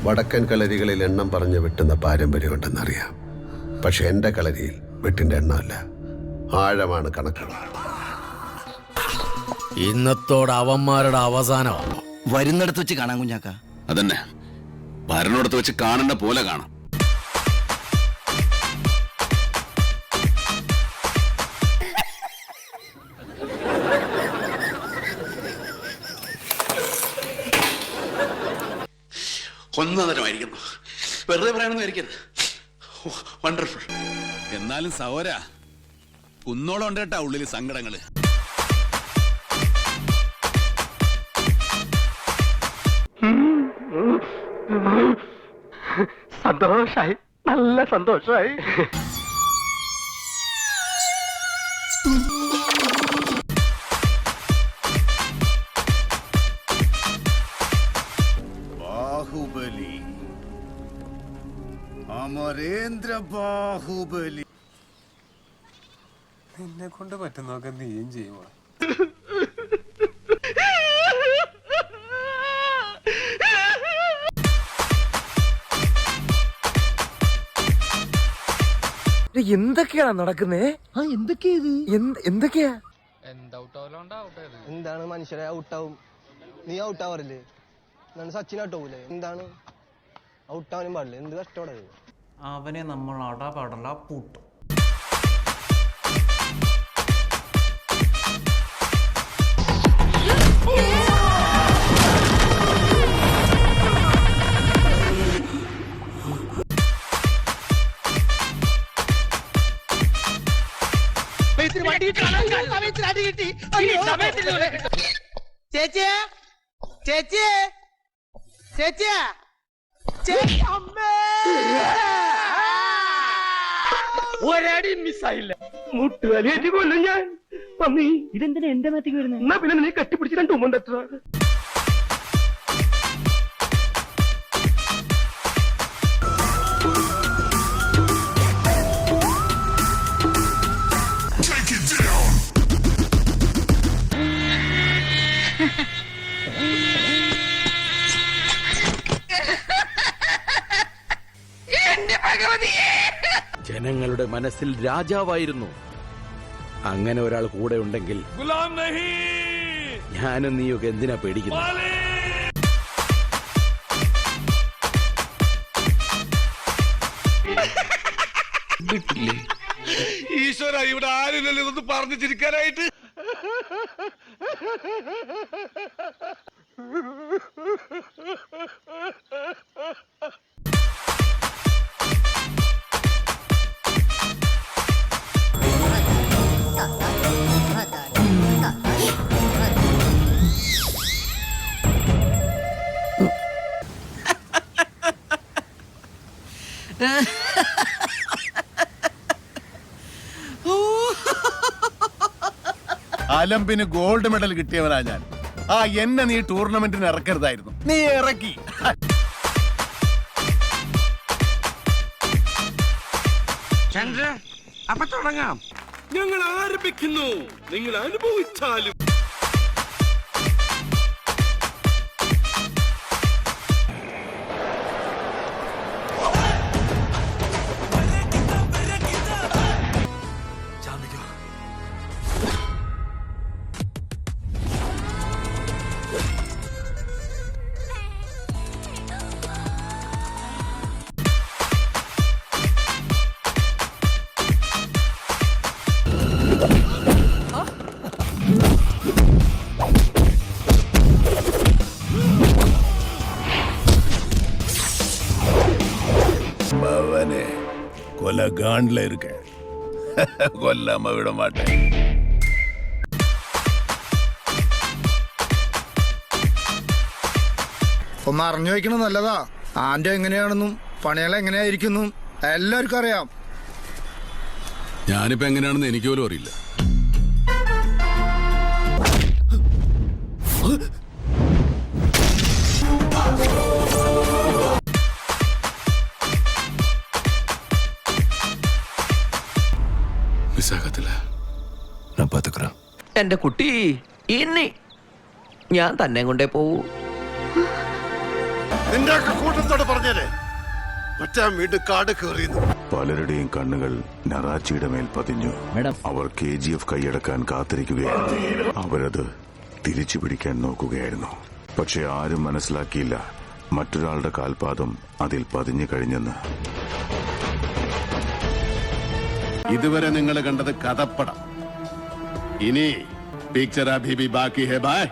വടക്കൻ കളരികളിൽ എണ്ണം പറഞ്ഞ് വെട്ടുന്ന പാരമ്പര്യമുണ്ടെന്നറിയാം. പക്ഷെ എൻ്റെ കളരിയിൽ വെട്ടിൻ്റെ എണ്ണമല്ല, ആഴമാണ് കണക്ക്. ഇന്നത്തോടെ അവന്മാരുടെ അവസാനമാണ്. വരുന്നിടത്ത് വെച്ച് കാണാൻ കുഞ്ഞാക്ക. അതന്നെ, ഭരണോടത്ത് വെച്ച് കാണുന്ന പോലെ കാണാം. ഒന്നതരമായിരിക്കുന്നു. വെറുതെ പറയാനൊന്നും ആയിരിക്കരുത്. വണ്ടർഫുൾ. എന്നാലും സഹോര കുന്നോളം ഉണ്ട് കേട്ടാ ഉള്ളില് സങ്കടങ്ങള്. സന്തോഷായി, നല്ല സന്തോഷായി. ബാഹുബലി, അമരേന്ദ്ര ബാഹുബലി. നിന്നെ കൊണ്ട് പറ്റുന്നൊക്കെ നീയും ചെയ്യുമോ? എന്തൊക്കെയാണ് നടക്കുന്നേ? എന്തൊക്കെയാ? എന്താണ് മനുഷ്യരെ ഔട്ടാവും? നീ ഔട്ടാവാറില്ലേ? എന്താണ് സച്ചിൻ ഔട്ടാവൂലേ? എന്താണ് ഔട്ടാവാനും പാടില്ല? എന്ത് കഷ്ടോടെ അവനെ നമ്മൾ അടപടല പൂട്ടും. ചേച്ചിയെ ചേച്ചിയെ ചേച്ചിയെ ഒരടി മിസ്സായില്ല. മുട്ടുകാലി കൊല്ലും ഞാൻ. ഇതെന്തിനാ എന്റെ മേത്തേക്ക് വരുന്നത്? എന്നാ പിന്നെ നീ കെട്ടിപ്പിടിച്ച് രണ്ട് ഉമ്മണ്ടെത്ര. ജനങ്ങളുടെ മനസ്സിൽ രാജാവായിരുന്നു. അങ്ങനെ ഒരാൾ കൂടെ ഉണ്ടെങ്കിൽ ഞാനും നീയൊക്കെ എന്തിനാ പേടിക്കുന്നത്? ഈശ്വര, ഇവിടെ ആരില്ലല്ലോ ഇതൊന്ന് പറഞ്ഞു ചിരിക്കാനായിട്ട്. അലമ്പിന് ഗോൾഡ് മെഡൽ കിട്ടിയവനാ ഞാൻ. എന്നെ നീ ടൂർണമെന്റിന് ഇറക്കരുതായിരുന്നു. നീ ഇറക്കി. ചന്ദ്ര, അപ്പൊ തുടങ്ങാം. ഞങ്ങൾ ആരംഭിക്കുന്നു. നിങ്ങൾ അനുഭവിച്ചാലും. அவனே கொலை காண்ட்ல இருக்க. கொல்லாம விட மாட்டேன். ഒന്ന് അറിഞ്ഞു വയ്ക്കണം, നല്ലതാ. ആന്റെ എങ്ങനെയാണെന്നും പണികൾ എങ്ങനെയായിരിക്കുന്നു എല്ലാവർക്കും അറിയാം. ഞാനിപ്പോ എങ്ങനെയാണെന്ന് എനിക്ക് പോലും അറിയില്ല. എന്റെ കുട്ടി, ഇനി ഞാൻ തന്നെ കൊണ്ടേ പോവൂ. നിന്റെ കൂട്ടത്തോട് പറഞ്ഞേരെ മറ്റാൻ വീണ്ടും കാട് കയറിയുന്നു. പലരുടെയും കണ്ണുകൾ നറാച്ചിയുടെ മേൽ പതിഞ്ഞു. അവർ KGF കൈയടക്കാൻ കാത്തിരിക്കുകയായിരുന്നു. അവരത് തിരിച്ചു പിടിക്കാൻ നോക്കുകയായിരുന്നു. പക്ഷെ ആരും മനസ്സിലാക്കിയില്ല മറ്റൊരാളുടെ കാൽപാദം അതിൽ പതിഞ്ഞു കഴിഞ്ഞെന്ന്. ഇതുവരെ നിങ്ങൾ കണ്ടത് കഥപ്പടം. ഇനി പിക്ചർ അഭി ഭി ബാക്കി ഹെ ബായ്.